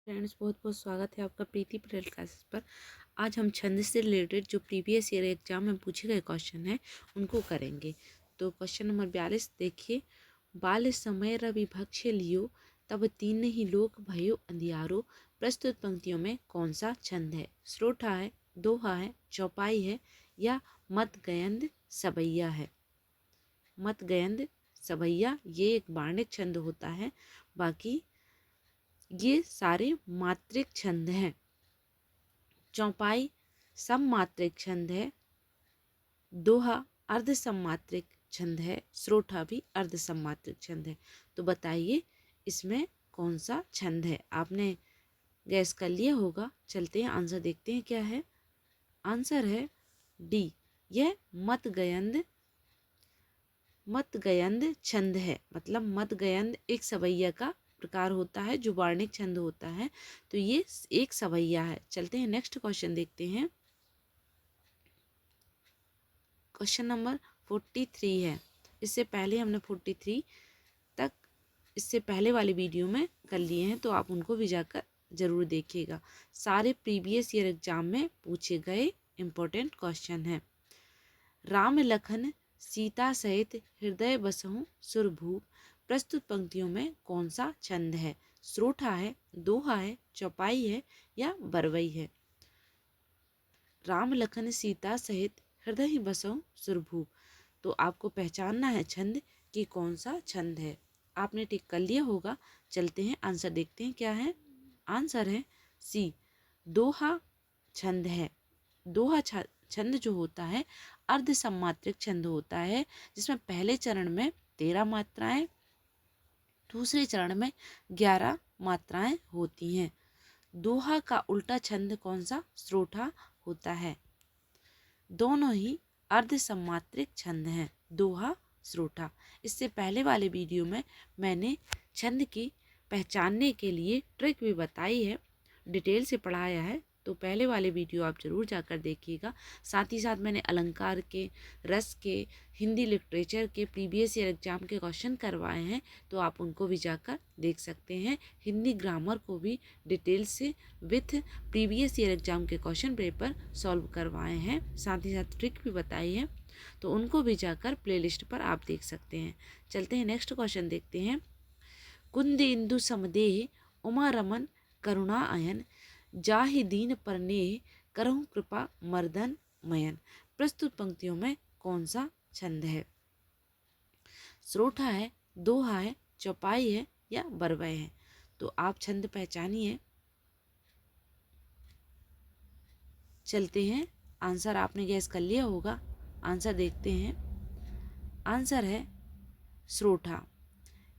Friends, बहुत बहुत स्वागत है आपका प्रीति पटेल क्लासेस पर। आज हम छंद से रिलेटेड जो प्रीवियस ईयर एग्जाम में पूछे गए क्वेश्चन हैं उनको करेंगे। तो क्वेश्चन नंबर 42 देखिए। बाल समय रवि भक्ष लियो, तब तीन ही लोक भयो अंधियारो। प्रस्तुत पंक्तियों में कौन सा छंद है? स्रोठा है, दोहा है, चौपाई है या मत गयंद सबैया है? मत गयंद सबैया ये एक वार्णिक छंद होता है, बाकी ये सारे मात्रिक छंद हैं। चौपाई सममात्रिक छंद है, दोहा अर्ध सममात्रिक छंद है, स्रोठा भी अर्ध सममात्रिक छंद है। तो बताइए इसमें कौन सा छंद है? आपने गैस कर लिया होगा। चलते हैं आंसर देखते हैं क्या है। आंसर है डी, यह मत गयंद छंद है। मतलब मत गयंद एक सवैया का प्रकार होता है जो वार्णिक छंद होता है, तो ये एक सवैया है। चलते हैं नेक्स्ट क्वेश्चन देखते हैं। क्वेश्चन नंबर 43 है। इससे पहले हमने 43 तक इससे पहले वाले वीडियो में कर लिए हैं, तो आप उनको भी जाकर जरूर देखिएगा। सारे प्रीवियस ईयर एग्जाम में पूछे गए इम्पोर्टेंट क्वेश्चन हैं। राम लखन सीता सहित हृदय बसहु सुरभूप। प्रस्तुत पंक्तियों में कौन सा छंद है? स्रोठा है, दोहा है, चौपाई है या बरवई है? राम लखन सीता सहित हृदय बसहु सुरभूप। तो आपको पहचानना है छंद कि कौन सा छंद है। आपने टिक कर लिया होगा। चलते हैं आंसर देखते हैं क्या है। आंसर है सी, दोहा छंद है। दोहा छंद जो होता है अर्ध सममात्रिक छंद होता है, जिसमें पहले चरण में 13 मात्राएं, दूसरे चरण में 11 मात्राएं होती हैं। दोहा का उल्टा छंद कौन सा? स्रोठा होता है। दोनों ही अर्ध सममात्रिक छंद हैं, दोहा स्रोठा। इससे पहले वाले वीडियो में मैंने छंद की पहचानने के लिए ट्रिक भी बताई है, डिटेल से पढ़ाया है, तो पहले वाले वीडियो आप जरूर जाकर देखिएगा। साथ ही साथ मैंने अलंकार के, रस के, हिंदी लिटरेचर के प्रीवियस ईयर एग्जाम के क्वेश्चन करवाए हैं, तो आप उनको भी जाकर देख सकते हैं। हिंदी ग्रामर को भी डिटेल से विथ प्रीवियस ईयर एग्जाम के क्वेश्चन पेपर सॉल्व करवाए हैं, साथ ही साथ ट्रिक भी बताई है, तो उनको भी जाकर प्लेलिस्ट पर आप देख सकते हैं। चलते हैं नेक्स्ट क्वेश्चन देखते हैं। कुंद इंदु समदेह उमा रमन करुणा अयन, जाहि दीन परनेह करहु कृपा मर्दन मयन। प्रस्तुत पंक्तियों में कौन सा छंद है? स्रोठा है, दोहा है, चौपाई है या बरवय है? तो आप छंद पहचानिए। चलते हैं, आंसर आपने गैस कर लिया होगा। आंसर देखते हैं। आंसर है स्रोठा।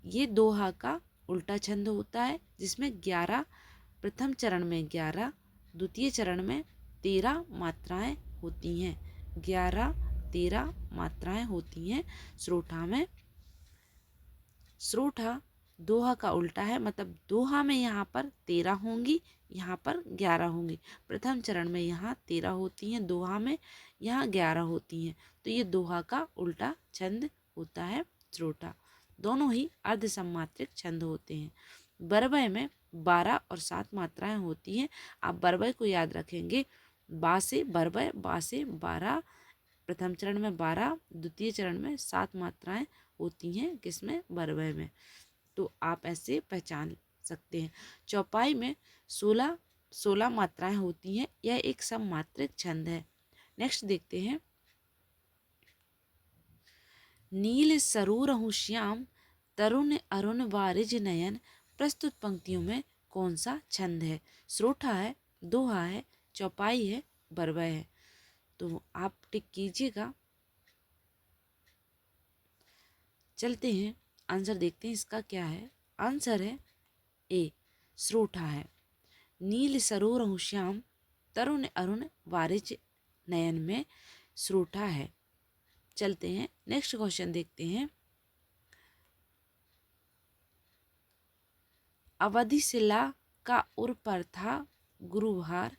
ये दोहा का उल्टा छंद होता है, जिसमें 11, प्रथम चरण में 11, द्वितीय चरण में 13 मात्राएं होती हैं। 11-13 मात्राएं होती हैं स्रोठा में। स्रोठा दोहा का उल्टा है, मतलब दोहा में यहाँ पर 13 होंगी, यहाँ पर 11 होंगी। प्रथम चरण में यहाँ 13 होती हैं, दोहा में यहाँ 11 होती हैं। तो ये दोहा का उल्टा छंद होता है स्रोठा। दोनों ही अर्ध सममात्रिक छंद होते हैं। बरवय में 12 और 7 मात्राएं होती हैं। आप बरवय को याद रखेंगे, बा से बरवय, बा से 12, प्रथम चरण में 12, द्वितीय चरण में 7 मात्राएं होती हैं, किसमें? बरवय में। तो आप ऐसे पहचान सकते हैं। चौपाई में 16 मात्राएं होती हैं। यह एक सममात्रिक छंद है। नेक्स्ट देखते हैं। नील सरूरहु श्याम, तरुण अरुण वारिज नयन। प्रस्तुत पंक्तियों में कौन सा छंद है? स्रोठा है, दोहा है, चौपाई है, बरवय है? तो आप टिक कीजिएगा। चलते हैं आंसर देखते हैं इसका क्या है। आंसर है ए, स्रोठा है। नील सरोरहु श्याम, तरुण अरुण वारिज नयन में स्रोठा है। चलते हैं नेक्स्ट क्वेश्चन देखते हैं। अवधि शिला का उर पर था गुरुभार,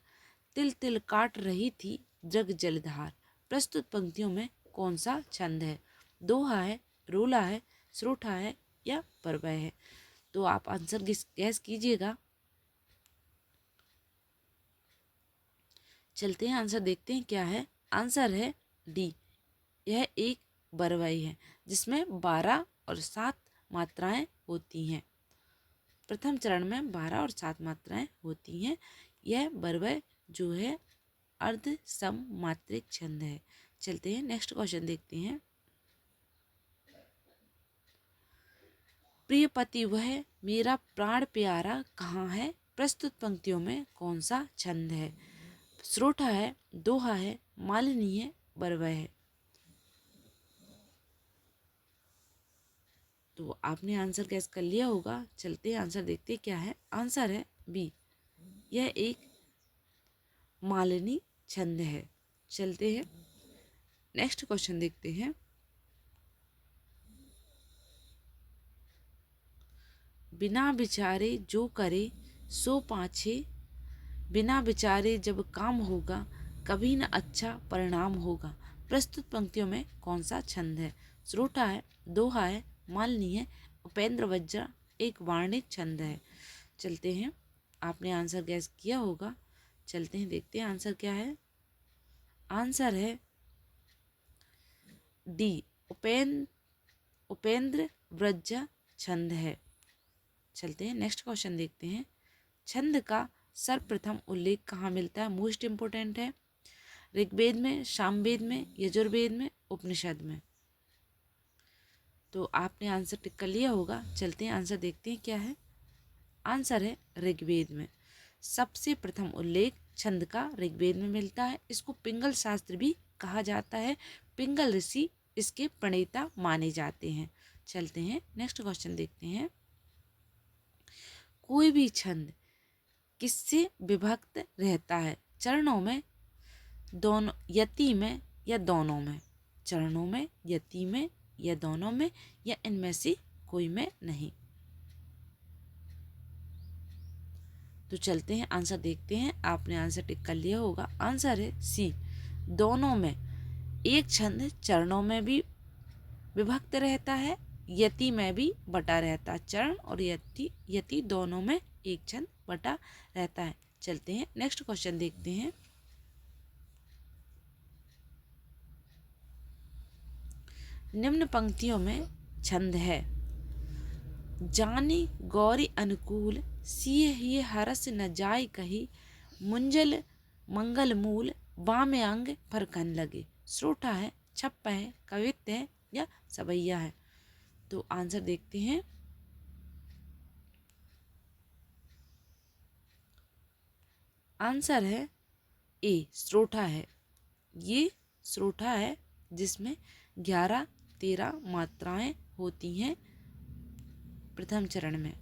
तिल तिल काट रही थी जग जलधार। प्रस्तुत पंक्तियों में कौन सा छंद है? दोहा है, रोला है, स्रोठा है या बरवय है? तो आप आंसर गैस कीजिएगा। चलते हैं आंसर देखते हैं क्या है। आंसर है डी। यह एक बरवई है जिसमें 12 और 7 मात्राएं होती हैं। प्रथम चरण में 12 और 7 मात्राएं होती हैं। यह बरवय जो है अर्ध सम मात्रिक छंद है। चलते हैं नेक्स्ट क्वेश्चन देखते हैं। प्रिय पति वह मेरा प्राण प्यारा कहाँ है, प्रस्तुत पंक्तियों में कौन सा छंद है। श्रोठा है, दोहा है, मालिनी है, बरवय है। तो आपने आंसर गैस कर लिया होगा। चलते हैं आंसर देखते हैं क्या है। आंसर है बी। यह एक मालिनी छंद है। चलते हैं नेक्स्ट क्वेश्चन देखते हैं। बिना विचारे जो करे सो पाछे, बिना विचारे जब काम होगा कभी न अच्छा परिणाम होगा। प्रस्तुत पंक्तियों में कौन सा छंद है। श्रोठा है, दोहा है, मालिनी है, उपेंद्र वज्र एक वार्णिक छंद है। चलते हैं, आपने आंसर गैस किया होगा। चलते हैं देखते हैं आंसर क्या है। आंसर है डी। उपेंद्र वज्र छंद है। चलते हैं नेक्स्ट क्वेश्चन देखते हैं। छंद का सर्वप्रथम उल्लेख कहाँ मिलता है, मोस्ट इंपोर्टेंट है। ऋग्वेद में, सामवेद में, यजुर्वेद में, उपनिषद में। तो आपने आंसर टिक कर लिया होगा। चलते हैं आंसर देखते हैं क्या है। आंसर है ऋग्वेद में। सबसे प्रथम उल्लेख छंद का ऋग्वेद में मिलता है। इसको पिंगल शास्त्र भी कहा जाता है। पिंगल ऋषि इसके प्रणेता माने जाते हैं। चलते हैं नेक्स्ट क्वेश्चन देखते हैं। कोई भी छंद किससे विभक्त रहता है, चरणों में, दोनों, यति में या दोनों में। चरणों में, यति में या दोनों में, या इनमें से कोई में नहीं। तो चलते हैं आंसर देखते हैं। आपने आंसर टिक कर लिया होगा। आंसर है सी, दोनों में। एक छंद चरणों में भी विभक्त रहता है, यति में भी बटा रहता है। चरण और यति दोनों में एक छंद बटा रहता है। चलते हैं नेक्स्ट क्वेश्चन देखते हैं। निम्न पंक्तियों में छंद है। जानी गौरी अनुकूल सिय ही हरस न जाय कही, मुंजल मंगल मूल वाम अंग फरकन लगे। श्रोठा है, छप्पा है, कवित्त है या सबैया है। तो आंसर देखते हैं। आंसर है ए, श्रोठा है। ये श्रोठा है जिसमें 11-13 मात्राएं होती हैं। प्रथम चरण में,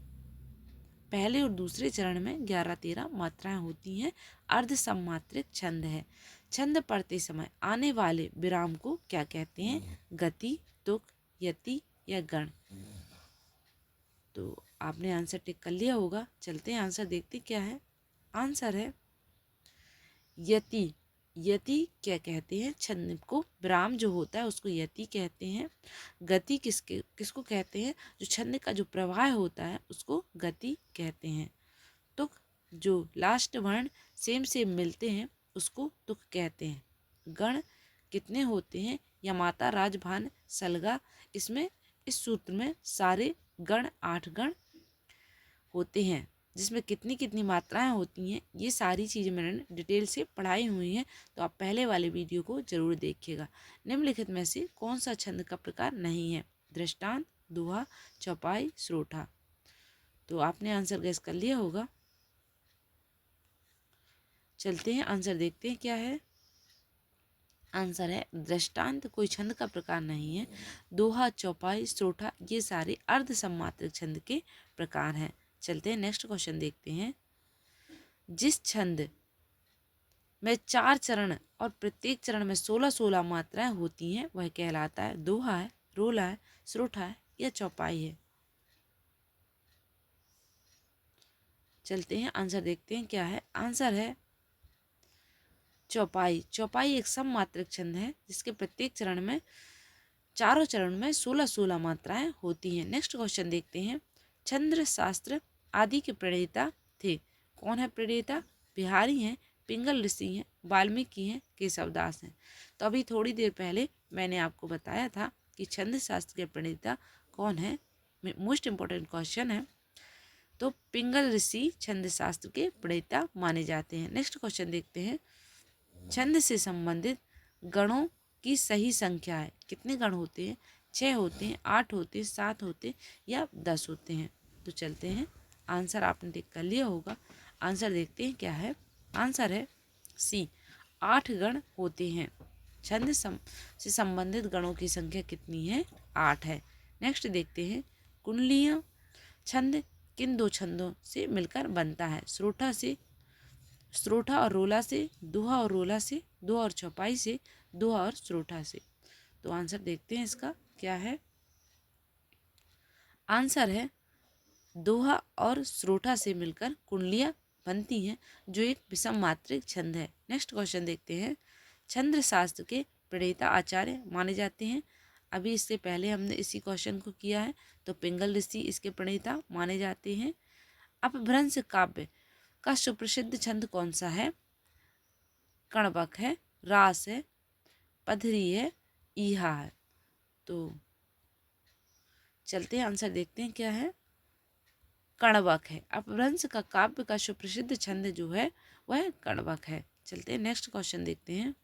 पहले और दूसरे चरण में 11-13 मात्राएं होती हैं। अर्ध सम्मात्रिक छंद है। छंद पढ़ते समय आने वाले विराम को क्या कहते हैं, गति, तुक, यति या गण। तो आपने आंसर टिक कर लिया होगा। चलते हैं आंसर देखते क्या है। आंसर है यति। यति क्या कहते हैं, छंद को विराम जो होता है उसको यति कहते हैं। गति किसको कहते हैं, जो छंद का जो प्रवाह होता है उसको गति कहते हैं। तुक, जो लास्ट वर्ण सेम सेम मिलते हैं उसको तुक कहते हैं। गण कितने होते हैं, यमाता, राजभान, सलगा। इसमें इस सूत्र में सारे गण 8 गण होते हैं, जिसमें कितनी कितनी मात्राएं होती हैं ये सारी चीज़ें मैंने डिटेल से पढ़ाई हुई हैं। तो आप पहले वाले वीडियो को जरूर देखिएगा। निम्नलिखित में से कौन सा छंद का प्रकार नहीं है, दृष्टांत, दोहा, चौपाई, श्रोठा। तो आपने आंसर गैस कर लिया होगा। चलते हैं आंसर देखते हैं क्या है। आंसर है दृष्टांत कोई छंद का प्रकार नहीं है। दोहा, चौपाई, श्रोठा ये सारे अर्ध सम्मात्रिक छंद के प्रकार हैं। चलते हैं नेक्स्ट क्वेश्चन देखते हैं। जिस छंद में 4 चरण और प्रत्येक चरण में 16-16 मात्राएं होती हैं वह कहलाता है दोहा है, रोला है, श्रोठा है या चौपाई है। चलते हैं आंसर देखते हैं क्या है। आंसर है चौपाई। चौपाई एक सममात्रिक छंद है जिसके प्रत्येक चरण में, चारों चरण में 16-16 मात्राएं होती हैं। नेक्स्ट क्वेश्चन देखते हैं। छंद शास्त्र आदि के प्रणेता थे। कौन है प्रणेता, बिहारी हैं, पिंगल ऋषि हैं, वाल्मीकि हैं, केशवदास हैं। तो अभी थोड़ी देर पहले मैंने आपको बताया था कि छंद शास्त्र के प्रणेता कौन है। मोस्ट इम्पोर्टेंट क्वेश्चन है। तो पिंगल ऋषि छंद शास्त्र के प्रणेता माने जाते हैं। नेक्स्ट क्वेश्चन देखते हैं। छंद से संबंधित गणों की सही संख्या है। कितने गण होते हैं? 6 होते हैं, 8 होते हैं, 7 होते हैं या 10 होते हैं। तो चलते हैं, आंसर आपने देख कर लिया होगा। आंसर देखते हैं क्या है। आंसर है सी, 8 गण होते हैं। छंद से संबंधित गणों की संख्या कितनी है? 8 है। नेक्स्ट देखते हैं, कुंडलियाँ छंद किन दो छंदों से मिलकर बनता है? स्रोठा और रोला से, दोहा और रोला से, दोहा और चौपाई से, दोहा और स्रोठा से। तो आंसर देखते हैं इसका क्या है। आंसर है दोहा और स्रोठा से मिलकर कुंडलियाँ बनती हैं, जो एक विषम मात्रिक छंद है। नेक्स्ट क्वेश्चन देखते हैं। छंद शास्त्र के प्रणेता आचार्य माने जाते हैं। अभी इससे पहले हमने इसी क्वेश्चन को किया है। तो पिंगल ऋषि इसके प्रणेता माने जाते हैं। अपभ्रंश काव्य का सुप्रसिद्ध छंद कौन सा है? कणवक है, रास है, पधरी है, ईहा है। तो चलते हैं, आंसर देखते हैं क्या है। कणवक है। अपभ्रंश का काव्य का सुप्रसिद्ध छंद जो है वह कणवक है। चलते हैं, नेक्स्ट क्वेश्चन देखते हैं।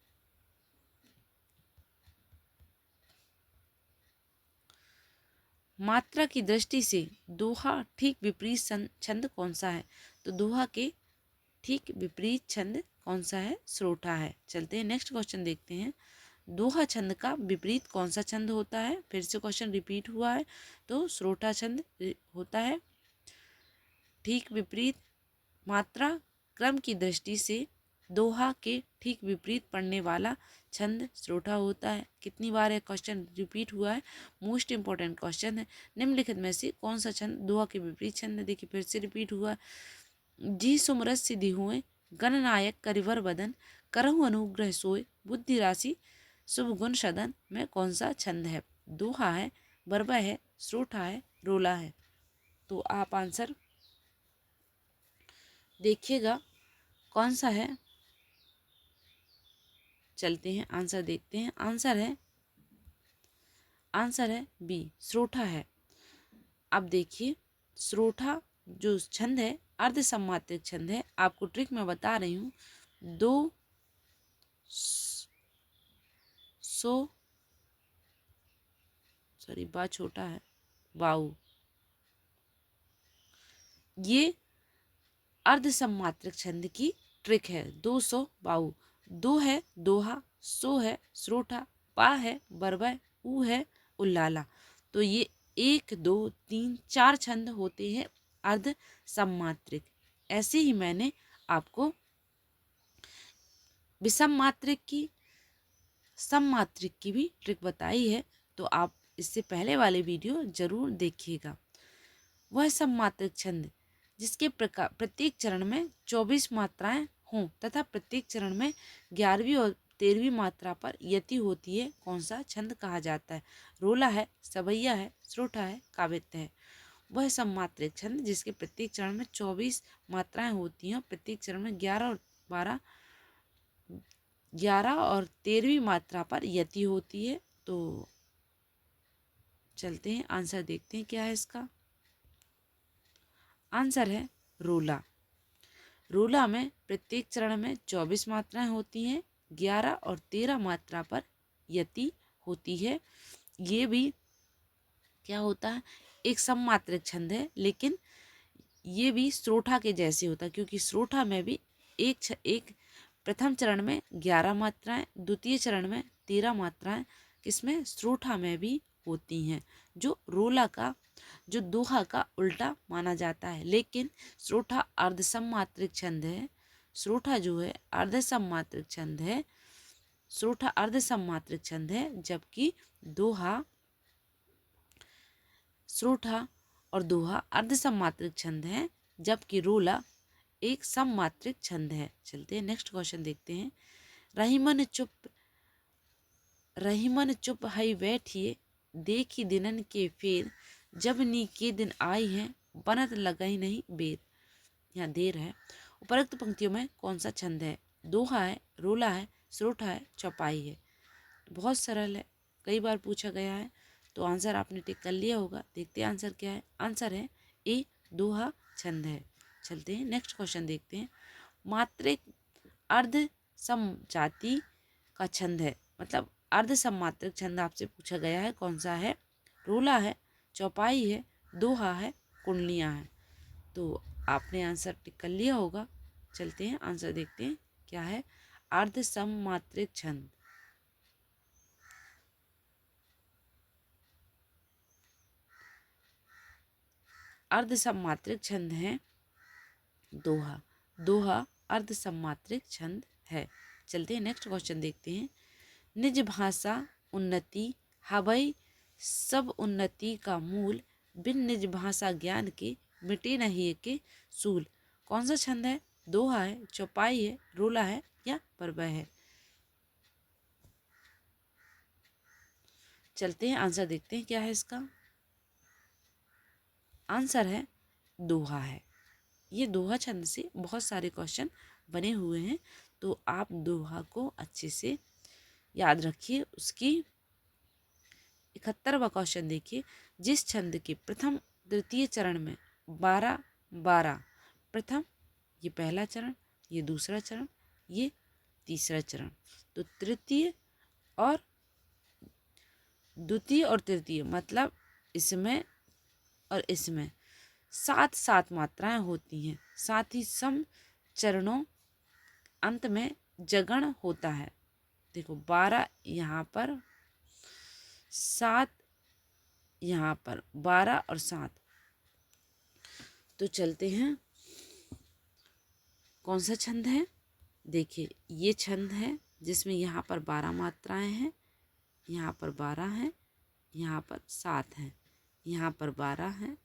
मात्रा की दृष्टि से दोहा ठीक विपरीत छंद कौन सा है? तो दोहा के ठीक विपरीत छंद कौन सा है? स्रोठा है। चलते हैं, नेक्स्ट क्वेश्चन देखते हैं। दोहा छंद का विपरीत कौन सा छंद होता है? फिर से क्वेश्चन रिपीट हुआ है। तो स्रोठा छंद होता है। ठीक विपरीत मात्रा क्रम की दृष्टि से दोहा के ठीक विपरीत पढ़ने वाला छंद स्रोठा होता है। कितनी बार है क्वेश्चन रिपीट हुआ है? मोस्ट इंपॉर्टेंट क्वेश्चन है। निम्नलिखित में से कौन सा छंद दोहा के विपरीत छंद है? देखिए फिर से रिपीट हुआ है। जी सुमरस सिद्धि हुए, गणनायक करिवर बदन, करहु अनुग्रह सोय, बुद्धि राशि शुभ गुण सदन में कौन सा छंद है? दोहा है, बरबा है, स्रोठा है, रोला है। तो आप आंसर देखिएगा कौन सा है। चलते हैं, आंसर देखते हैं। आंसर है बी, स्रोठा है। अब देखिए, स्रोठा जो छंद है अर्ध सम्मात्रिक छंद है। आपको ट्रिक मैं बता रही हूँ। दो सो सॉरी बा छोटा है, वाऊ, ये अर्ध सम्मात्रिक छंद की ट्रिक है। 200 बाऊ। दो है दोहा, सो है स्रोठा, पा है बरबय, ऊ है उल्लाला। तो ये 1 2 3 4 छंद होते हैं अर्ध सम्मात्रिक। ऐसे ही मैंने आपको विषम मात्रिक की, सम्मात्रिक की भी ट्रिक बताई है। तो आप इससे पहले वाले वीडियो जरूर देखिएगा। वह सम्मात्रिक छंद जिसके प्रत्येक चरण में 24 मात्राएं हों तथा प्रत्येक चरण में 11वीं और 13वीं मात्रा पर यति होती है, कौन सा छंद कहा जाता है? रोला है, सवैया है, स्रोठा है, काव्यत्य है। वह सम्मात्रिक छंद जिसके प्रत्येक चरण में 24 मात्राएं होती हैं, प्रत्येक चरण में 11 और 13वीं मात्रा पर यति होती है। तो चलते हैं, आंसर देखते हैं क्या है इसका। आंसर है रोला। रोला में प्रत्येक चरण में 24 मात्राएं होती हैं, 11 और 13 मात्रा पर यति होती है। ये भी क्या होता है? एक सम्मात्रिक छंद है, लेकिन ये भी स्रोठा के जैसे होता है, क्योंकि स्रोठा में भी एक प्रथम चरण में 11 मात्राएं, द्वितीय चरण में 13 मात्राएं किसमें? स्रोठा में भी होती हैं, जो रोला का, जो दोहा का उल्टा माना जाता है। लेकिन स्रोठा अर्ध सम्मात्रिक छंद है। स्रोठा जो है अर्ध सम्मात्रिक छंद है। स्रोठा अर्ध सम्मात्रिक छंद है, जबकि दोहा, स्रोठा और दोहा अर्ध सम्मात्रिक छंद है, जबकि रोला एक सम्मात्रिक छंद है। चलते हैं, नेक्स्ट क्वेश्चन देखते हैं। रहीमन चुप हई बैठिए, देखी दिनन के फेर, जब नी के दिन आई हैं, बनत लगई नहीं बेर। यहाँ देर है। उपरोक्त पंक्तियों में कौन सा छंद है? दोहा है, रोला है, सरोठा है, चौपाई है। बहुत सरल है, कई बार पूछा गया है, तो आंसर आपने टिक कर लिया होगा। देखते हैं आंसर क्या है। आंसर है ए, दोहा छंद है। चलते हैं नेक्स्ट क्वेश्चन देखते हैं। मात्रिक अर्ध समजाति का छंद है, मतलब अर्ध सममात्रिक छंद आपसे पूछा गया है, कौन सा है? रोला है, चौपाई है, दोहा है, कुंडलियाँ हैं। तो आपने आंसर टिक कर लिया होगा। चलते हैं आंसर देखते हैं क्या है। अर्ध सममात्रिक छंद, अर्ध सममात्रिक छंद है दोहा। दोहा अर्ध सममात्रिक छंद है। चलते हैं नेक्स्ट क्वेश्चन देखते हैं। निज भाषा उन्नति हवै सब उन्नति का मूल, बिन निज भाषा ज्ञान के मिटे नहीं के सूल। कौन सा छंद है? दोहा है, चौपाई है, रोला है या परवह है? चलते हैं आंसर देखते हैं क्या है इसका। आंसर है दोहा है। ये दोहा छंद से बहुत सारे क्वेश्चन बने हुए हैं, तो आप दोहा को अच्छे से याद रखिए। उसकी 71वां क्वेश्चन देखिए। जिस छंद के प्रथम द्वितीय चरण में 12-12, प्रथम ये पहला चरण, ये दूसरा चरण, ये तीसरा चरण, तो तृतीय और द्वितीय और तृतीय मतलब इसमें और इसमें 7-7 मात्राएं होती हैं। साथ ही सम चरणों अंत में जगण होता है। देखो 12 यहाँ पर, 7 यहाँ पर, 12 और 7। तो चलते हैं कौन सा छंद है। देखिए ये छंद है जिसमें यहाँ पर 12 मात्राएं हैं, यहाँ पर 12 हैं, यहाँ पर 7 हैं, यहाँ पर 12 हैं,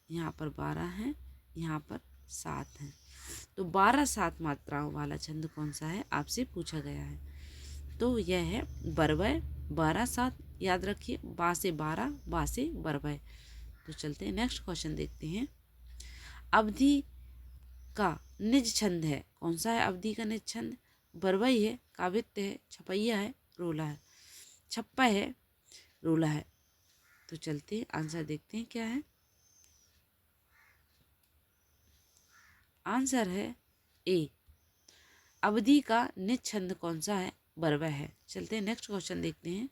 यहाँ पर 12 हैं, यहाँ पर 7 हैं। तो 12-7 मात्राओं वाला छंद कौन सा है आपसे पूछा गया है। तो यह है बरवय। 12-7 याद रखिए, बा से 12, बा से बरवय। तो चलते हैं नेक्स्ट क्वेश्चन देखते हैं। अवधि का निज छंद है, कौन सा है अवधि का निज छंद? बरवई है, काव्यत्य है, छपैया है, रोला है। छप्पा है, रोला है। तो चलते हैं आंसर देखते हैं क्या है। आंसर है ए, अवधि का निज छंद कौन सा है? बरवय है। चलते हैं नेक्स्ट क्वेश्चन देखते हैं।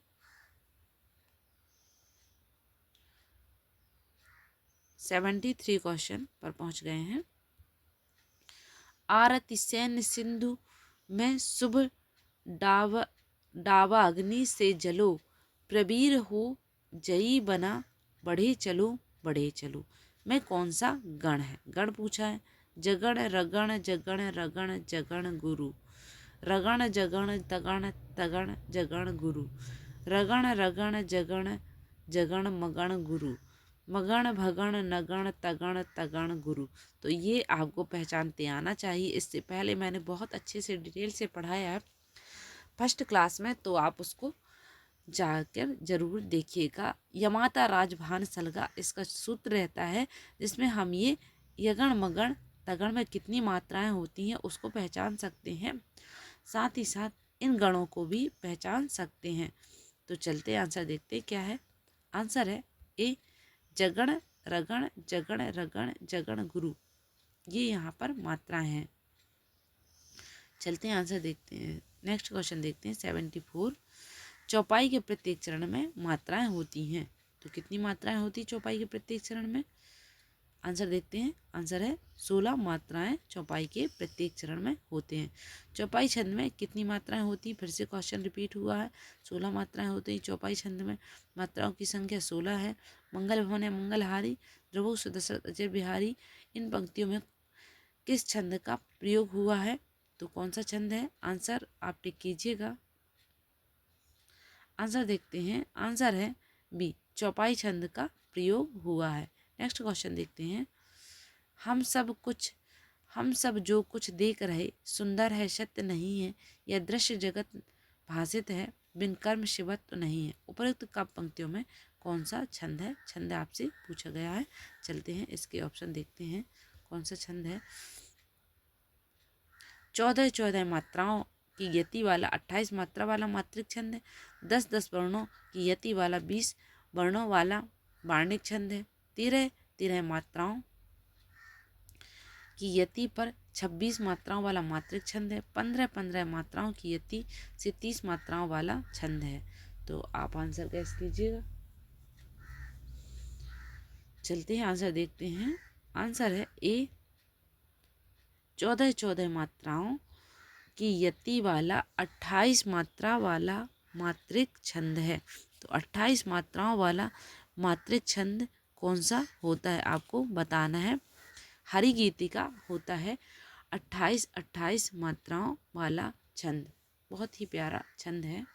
73 क्वेश्चन पर पहुंच गए हैं। आरति सैन्य सिंधु में शुभ डावा अग्नि से जलो, प्रवीर हो जयी बना, बढ़े चलो में कौन सा गण है? गण पूछा है। जगण रगण जगण रगण जगण गुरु, रगण जगण तगण तगण जगण गुरु, रगण रगण जगण जगण मगण गुरु, मगण भगण नगण तगण तगण गुरु। तो ये आपको पहचानते आना चाहिए। इससे पहले मैंने बहुत अच्छे से डिटेल से पढ़ाया है फर्स्ट क्लास में, तो आप उसको जाकर जरूर देखिएगा। यमाता राजभान सलगा इसका सूत्र रहता है, जिसमें हम ये यगण मगण तगण में कितनी मात्राएं होती हैं उसको पहचान सकते हैं, साथ ही साथ इन गणों को भी पहचान सकते हैं। तो चलते आंसर देखते क्या है। आंसर है ए, जगण रगण जगण रगण जगण गुरु। ये यहाँ पर मात्राएं हैं। चलते हैं आंसर देखते हैं। नेक्स्ट क्वेश्चन देखते हैं 74। चौपाई के प्रत्येक चरण में मात्राएं होती हैं, तो कितनी मात्राएं होती है चौपाई के प्रत्येक चरण में? आंसर देखते हैं। आंसर है 16 मात्राएं चौपाई के प्रत्येक चरण में होते हैं। चौपाई छंद में कितनी मात्राएं होती? फिर से क्वेश्चन रिपीट हुआ है। 16 मात्राएं होती हैं चौपाई छंद में। मात्राओं की संख्या 16 है। मंगल भवन है मंगलहारी, द्रवो सुदशरथ अजय बिहारी, इन पंक्तियों में किस छंद का प्रयोग हुआ है? तो कौन सा छंद है? आंसर आप टिक कीजिएगा। आंसर देखते हैं। आंसर है बी, चौपाई छंद का प्रयोग हुआ है। नेक्स्ट क्वेश्चन देखते हैं। हम सब जो कुछ देख रहे सुंदर है सत्य नहीं है, यह दृश्य जगत भासित है, बिन कर्म शिवत्व नहीं है। उपरोक्त कब पंक्तियों में कौन सा छंद है? छंद आपसे पूछा गया है। चलते हैं इसके ऑप्शन देखते हैं कौन सा छंद है। 14 मात्राओं की यति वाला 28 मात्रा वाला मात्रिक छंद है। 10 वर्णों की यति वाला 20 वर्णों वाला वार्णिक छंद है। 13 मात्राओं की यति पर 26 मात्राओं वाला मात्रिक छंद है। 15 मात्राओं की यति से 30 मात्राओं वाला छंद है। तो आप आंसर गैस कीजिएगा। चलते हैं आंसर देखते हैं। आंसर है ए 14 मात्राओं की यति वाला 28 मात्रा वाला मात्रिक छंद है। तो 28 मात्राओं वाला मात्रिक छंद कौन सा होता है आपको बताना है। हरिगीति का होता है 28 मात्राओं वाला छंद। बहुत ही प्यारा छंद है।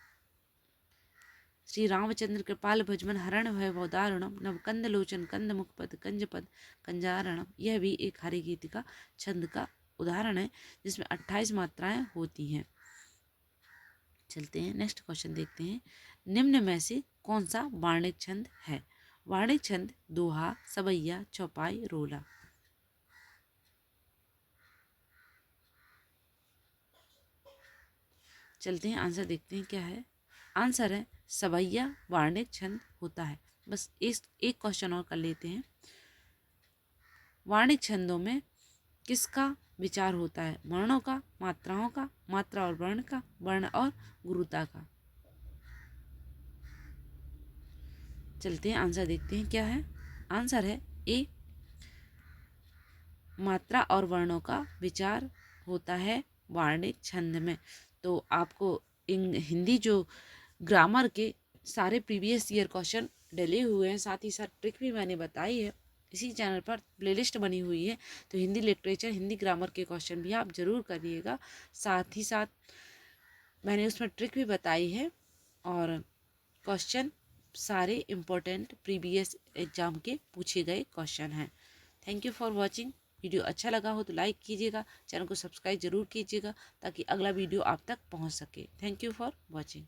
श्री रामचंद्र कृपाल भजमन हरण वैभवदारुणम नवकंद लोचन कंद मुखपद कंजपद कंजारणम, यह भी एक हरिगीति का छंद का उदाहरण है जिसमें 28 मात्राएं होती हैं। चलते हैं नेक्स्ट क्वेश्चन देखते हैं। निम्न में से कौन सा वार्णिक छंद है। वार्णिक छंद दोहा, सवैया, चौपाई, रोला। चलते हैं आंसर देखते हैं क्या है। आंसर है सवैया वार्णिक छंद होता है। बस एक क्वेश्चन और कर लेते हैं। वार्णिक छंदों में किसका विचार होता है। वर्णों का, मात्राओं का, मात्रा और वर्ण का, वर्ण और गुरुता का। चलते हैं आंसर देखते हैं क्या है। आंसर है ए मात्रा और वर्णों का विचार होता है वार्णिक छंद में। तो आपको हिंदी जो ग्रामर के सारे प्रीवियस ईयर क्वेश्चन डले हुए हैं, साथ ही साथ ट्रिक भी मैंने बताई है। इसी चैनल पर प्लेलिस्ट बनी हुई है, तो हिंदी लिटरेचर, हिंदी ग्रामर के क्वेश्चन भी आप ज़रूर करिएगा। साथ ही साथ मैंने उसमें ट्रिक भी बताई है और क्वेश्चन सारे इम्पोर्टेंट प्रीवियस एग्जाम के पूछे गए क्वेश्चन हैं। Thank you for watching. Video अच्छा लगा हो तो लाइक कीजिएगा, चैनल को सब्सक्राइब जरूर कीजिएगा ताकि अगला वीडियो आप तक पहुंच सके। Thank you for watching.